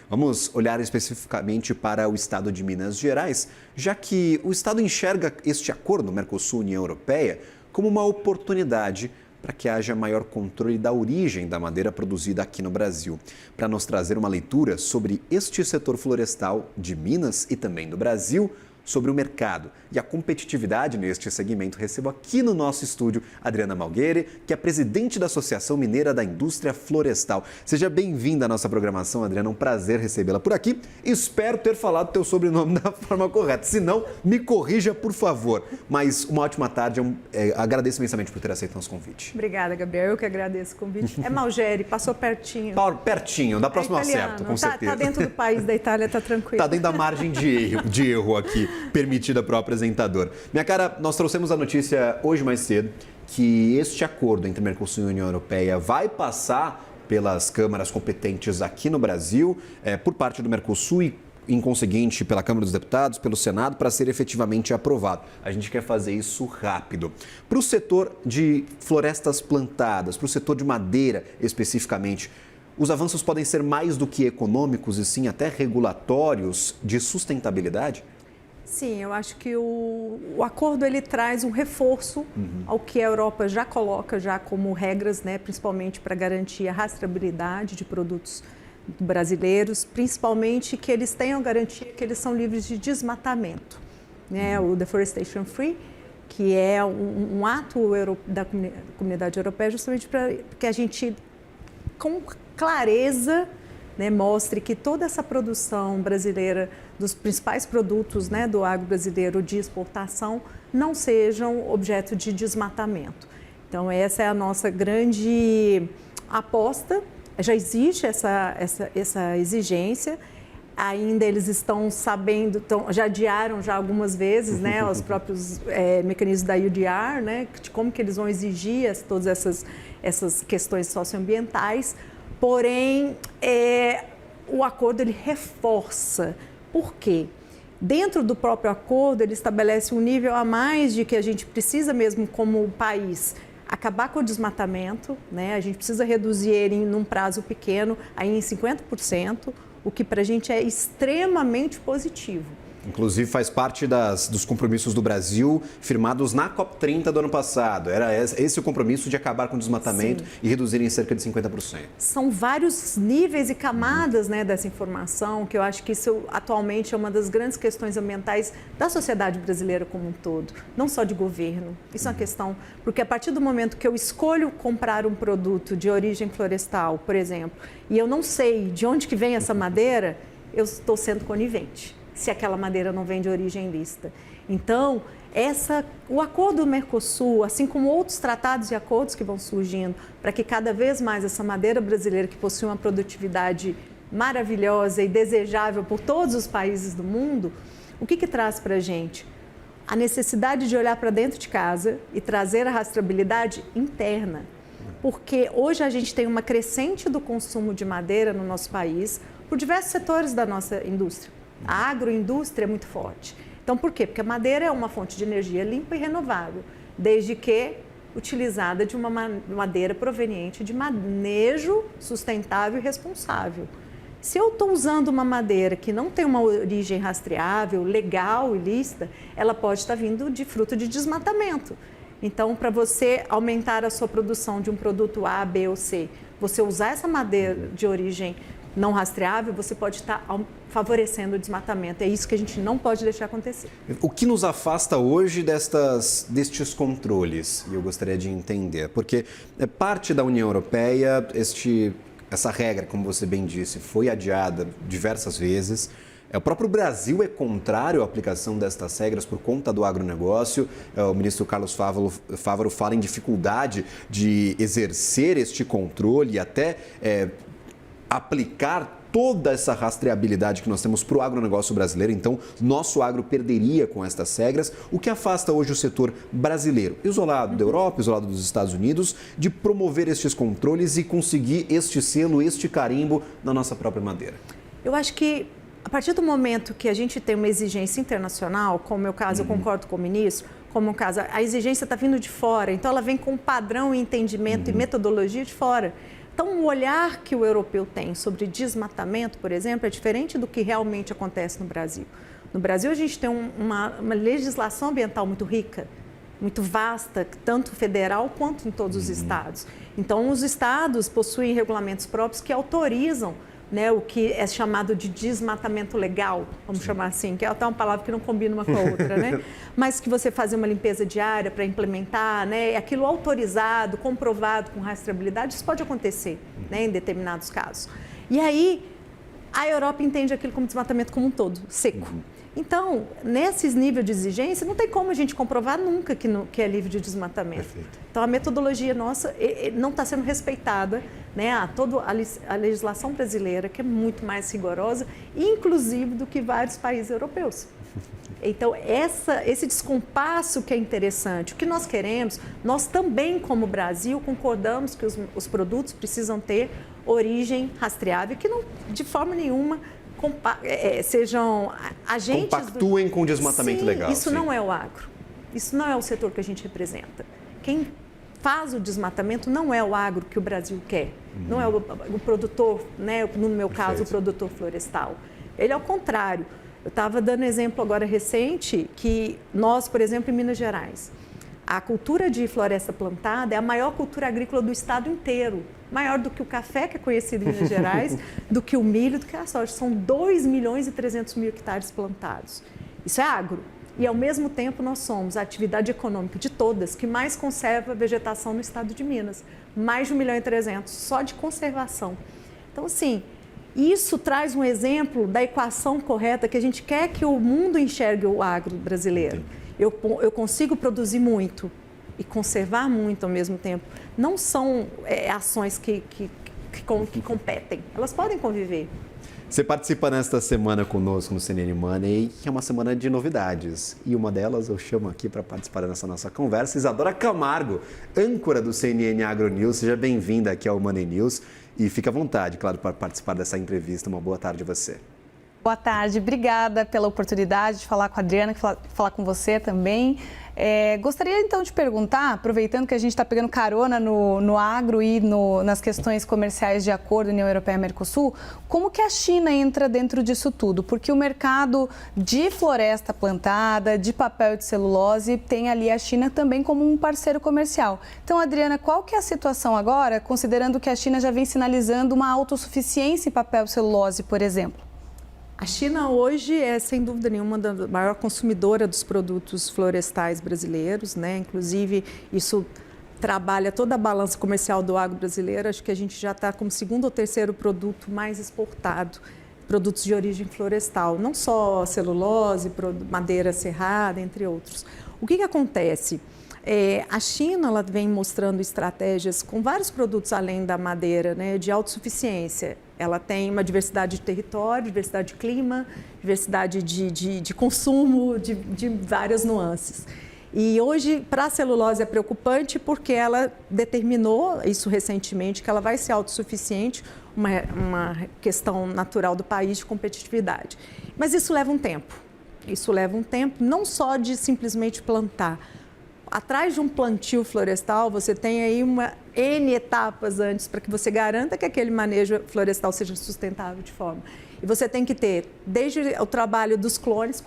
Vamos olhar especificamente para o estado de Minas Gerais, já que o estado enxerga este acordo Mercosul-União Europeia como uma oportunidade para que haja maior controle da origem da madeira produzida aqui no Brasil. Para nos trazer uma leitura sobre este setor florestal de Minas e também do Brasil, sobre o mercado e a competitividade neste segmento, recebo aqui no nosso estúdio Adriana Malgueri, que é presidente da Associação Mineira da Indústria Florestal. Seja bem-vinda à nossa programação, Adriana, é um prazer recebê-la por aqui. Espero ter falado teu sobrenome da forma correta, se não, me corrija, por favor. Mas uma ótima tarde, agradeço imensamente por ter aceito o nosso convite. Obrigada, Gabriel, eu que agradeço o convite. É Malgueri, passou pertinho. Pertinho, da próxima eu acerto, com certeza. Está dentro do país da Itália, está tranquilo. Está dentro da margem de erro aqui, permitida para o apresentador. Minha cara, nós trouxemos a notícia hoje mais cedo que este acordo entre Mercosul e União Europeia vai passar pelas câmaras competentes aqui no Brasil, por parte do Mercosul e, em conseguinte, pela Câmara dos Deputados, pelo Senado, para ser efetivamente aprovado. A gente quer fazer isso rápido. Para o setor de florestas plantadas, para o setor de madeira especificamente, os avanços podem ser mais do que econômicos e sim até regulatórios de sustentabilidade? Sim, eu acho que o acordo ele traz um reforço ao que a Europa já coloca já como regras, né, principalmente para garantir a rastreabilidade de produtos brasileiros, principalmente que eles tenham garantia que eles são livres de desmatamento, né, o Deforestation Free, que é um ato da Comunidade Europeia justamente para que a gente, com clareza, né, mostre que toda essa produção brasileira, dos principais produtos, né, do agro brasileiro de exportação, não sejam objeto de desmatamento. Então, essa é a nossa grande aposta. Já existe essa exigência. Ainda eles estão sabendo, já adiaram já algumas vezes, né, os próprios mecanismos da UDR, né, de como que eles vão exigir todas essas questões socioambientais. Porém, o acordo ele reforça. Por quê? Dentro do próprio acordo, ele estabelece um nível a mais de que a gente precisa mesmo, como país, acabar com o desmatamento, né? A gente precisa reduzir ele num prazo pequeno, aí em 50%, o que para a gente é extremamente positivo. Inclusive faz parte dos compromissos do Brasil firmados na COP30 do ano passado. Era esse o compromisso de acabar com o desmatamento. Sim. E reduzir em cerca de 50%. São vários níveis e camadas, né, dessa informação, que eu acho que isso atualmente é uma das grandes questões ambientais da sociedade brasileira como um todo, não só de governo. Isso é uma questão, porque a partir do momento que eu escolho comprar um produto de origem florestal, por exemplo, e eu não sei de onde que vem essa madeira, eu estou sendo conivente, se aquela madeira não vem de origem lícita. Então, o acordo do Mercosul, assim como outros tratados e acordos que vão surgindo, para que cada vez mais essa madeira brasileira, que possui uma produtividade maravilhosa e desejável por todos os países do mundo, o que traz para a gente? A necessidade de olhar para dentro de casa e trazer a rastreabilidade interna. Porque hoje a gente tem uma crescente do consumo de madeira no nosso país por diversos setores da nossa indústria. A agroindústria é muito forte. Então, por quê? Porque a madeira é uma fonte de energia limpa e renovável, desde que utilizada de uma madeira proveniente de manejo sustentável e responsável. Se eu estou usando uma madeira que não tem uma origem rastreável, legal e lícita, ela pode estar vindo de fruto de desmatamento. Então, para você aumentar a sua produção de um produto A, B ou C, você usar essa madeira de origem não rastreável, você pode estar favorecendo o desmatamento. É isso que a gente não pode deixar acontecer. O que nos afasta hoje destes controles? E eu gostaria de entender, porque parte da União Europeia, essa regra, como você bem disse, foi adiada diversas vezes. O próprio Brasil é contrário à aplicação destas regras por conta do agronegócio. O ministro Carlos Fávaro fala em dificuldade de exercer este controle e até aplicar toda essa rastreabilidade que nós temos para o agronegócio brasileiro. Então, nosso agro perderia com estas regras, o que afasta hoje o setor brasileiro, isolado da Europa, isolado dos Estados Unidos, de promover estes controles e conseguir este selo, este carimbo na nossa própria madeira. Eu acho que, a partir do momento que a gente tem uma exigência internacional, como é o caso, eu concordo com o ministro, como o caso, a exigência está vindo de fora, então ela vem com padrão, entendimento e metodologia de fora. Então, o olhar que o europeu tem sobre desmatamento, por exemplo, é diferente do que realmente acontece no Brasil. No Brasil, a gente tem uma legislação ambiental muito rica, muito vasta, tanto federal quanto em todos os estados. Então, os estados possuem regulamentos próprios que autorizam, né, o que é chamado de desmatamento legal, vamos chamar assim, que é até uma palavra que não combina uma com a outra, né? Mas que você fazer uma limpeza diária para implementar, né, aquilo autorizado, comprovado com rastreabilidade, isso pode acontecer, né, em determinados casos. E aí, a Europa entende aquilo como desmatamento como um todo, seco. Então, nesses níveis de exigência, não tem como a gente comprovar nunca que é livre de desmatamento. Perfeito. Então, a metodologia nossa não está sendo respeitada, né? Toda a legislação brasileira, que é muito mais rigorosa, inclusive do que vários países europeus. Então, esse descompasso que é interessante. O que nós queremos, nós também, como Brasil, concordamos que os produtos precisam ter origem rastreável, que não, de forma nenhuma, sejam agentes... Compactuem com o desmatamento legal. Isso não é o agro. Isso não é o setor que a gente representa. Quem faz o desmatamento não é o agro que o Brasil quer. Não é o produtor, né? No meu caso, o produtor florestal. Ele é o contrário. Eu estava dando exemplo agora recente que nós, por exemplo, em Minas Gerais, a cultura de floresta plantada é a maior cultura agrícola do estado inteiro. Maior do que o café, que é conhecido em Minas Gerais, do que o milho, do que a soja. São 2.300.000 hectares plantados. Isso é agro. E, ao mesmo tempo, nós somos a atividade econômica de todas que mais conserva vegetação no estado de Minas. Mais de 1.300.000 só de conservação. Então, assim, isso traz um exemplo da equação correta que a gente quer que o mundo enxergue o agro brasileiro. Eu consigo produzir muito e conservar muito ao mesmo tempo. Não são ações que competem, elas podem conviver. Você participa nesta semana conosco no CNN Money, que é uma semana de novidades. E uma delas eu chamo aqui para participar dessa nossa conversa, Isadora Camargo, âncora do CNN Agro News. Seja bem-vinda aqui ao Money News e fique à vontade, claro, para participar dessa entrevista. Uma boa tarde a você. Boa tarde, obrigada pela oportunidade de falar com a Adriana, falar com você também. Gostaria então de perguntar, aproveitando que a gente está pegando carona no agro e nas questões comerciais de acordo União Europeia-Mercosul, como que a China entra dentro disso tudo? Porque o mercado de floresta plantada, de papel e de celulose, tem ali a China também como um parceiro comercial. Então, Adriana, qual que é a situação agora, considerando que a China já vem sinalizando uma autossuficiência em papel e celulose, por exemplo? A China hoje é, sem dúvida nenhuma, a maior consumidora dos produtos florestais brasileiros, né? Inclusive, isso trabalha toda a balança comercial do agro brasileiro. Acho que a gente já está como segundo ou terceiro produto mais exportado, produtos de origem florestal, não só celulose, madeira serrada, entre outros. O que acontece? A China ela vem mostrando estratégias com vários produtos além da madeira, né, de autossuficiência. Ela tem uma diversidade de território, diversidade de clima, diversidade de consumo, de várias nuances. E hoje, para a celulose é preocupante porque ela determinou, isso recentemente, que ela vai ser autossuficiente, uma questão natural do país de competitividade. Mas isso leva um tempo. Isso leva um tempo não só de simplesmente plantar. Atrás de um plantio florestal, você tem aí N etapas antes para que você garanta que aquele manejo florestal seja sustentável de forma. E você tem que ter, desde o trabalho dos clones,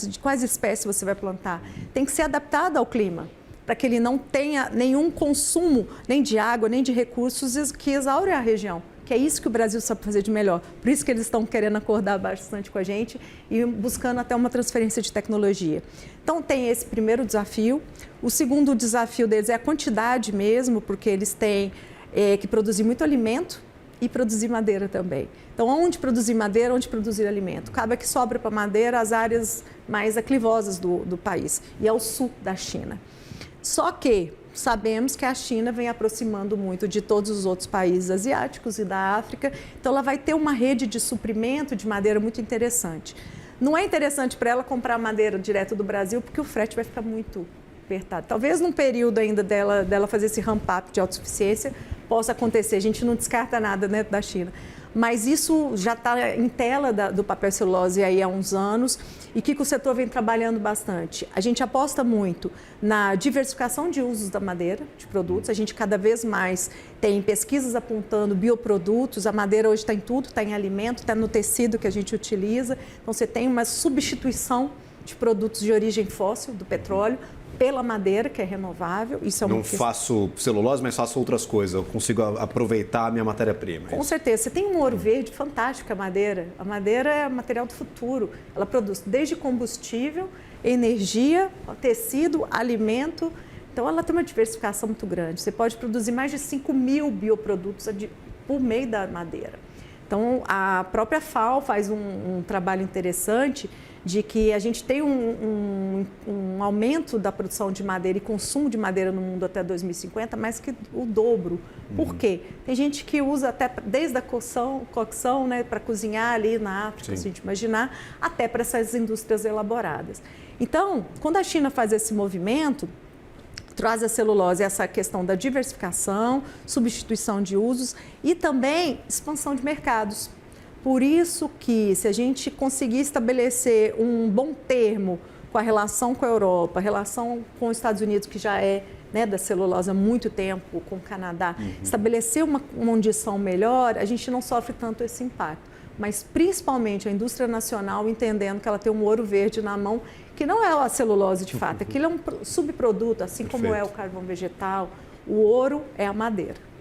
de quais espécies você vai plantar, tem que ser adaptado ao clima, para que ele não tenha nenhum consumo, nem de água, nem de recursos que exaure a região. Que é isso que o Brasil sabe fazer de melhor. Por isso que eles estão querendo acordar bastante com a gente e buscando até uma transferência de tecnologia. Então, tem esse primeiro desafio. O segundo desafio deles é a quantidade mesmo, porque eles têm que produzir muito alimento e produzir madeira também. Então, onde produzir madeira, onde produzir alimento? Acaba que sobra para madeira as áreas mais aclivosas do país, e é o sul da China. Só que sabemos que a China vem aproximando muito de todos os outros países asiáticos e da África, então ela vai ter uma rede de suprimento de madeira muito interessante. Não é interessante para ela comprar madeira direto do Brasil, porque o frete vai ficar muito apertado. Talvez num período ainda dela fazer esse ramp-up de autossuficiência possa acontecer, a gente não descarta nada, né, da China. mas isso já está em tela do papel celulose aí há uns anos. E o que o setor vem trabalhando bastante? A gente aposta muito na diversificação de usos da madeira, de produtos. A gente cada vez mais tem pesquisas apontando bioprodutos. A madeira hoje está em tudo, está em alimento, está no tecido que a gente utiliza. Então você tem uma substituição de produtos de origem fóssil, do petróleo, pela madeira, que é renovável. Isso é Não faço celulose, mas faço outras coisas. Eu consigo aproveitar a minha matéria-prima. Com certeza. Você tem um ouro verde fantástico, a madeira. A madeira é material do futuro. Ela produz desde combustível, energia, tecido, alimento. Então, ela tem uma diversificação muito grande. Você pode produzir mais de 5.000 bioprodutos por meio da madeira. Então, a própria FAO faz um trabalho interessante de que a gente tem um aumento da produção de madeira e consumo de madeira no mundo até 2050, mais que o dobro. Por quê? Tem gente que usa até desde a cocção, né, para cozinhar ali na África, se a gente imaginar, até para essas indústrias elaboradas. Então, quando a China faz esse movimento, traz a celulose essa questão da diversificação, substituição de usos e também expansão de mercados. Por isso que, se a gente conseguir estabelecer um bom termo com a relação com a Europa, a relação com os Estados Unidos, que já é, né, da celulose há muito tempo, com o Canadá, estabelecer uma condição melhor, a gente não sofre tanto esse impacto. Mas, principalmente, a indústria nacional entendendo que ela tem um ouro verde na mão, que não é a celulose de fato, aquilo é um subproduto, assim como é o carvão vegetal, o ouro é a madeira.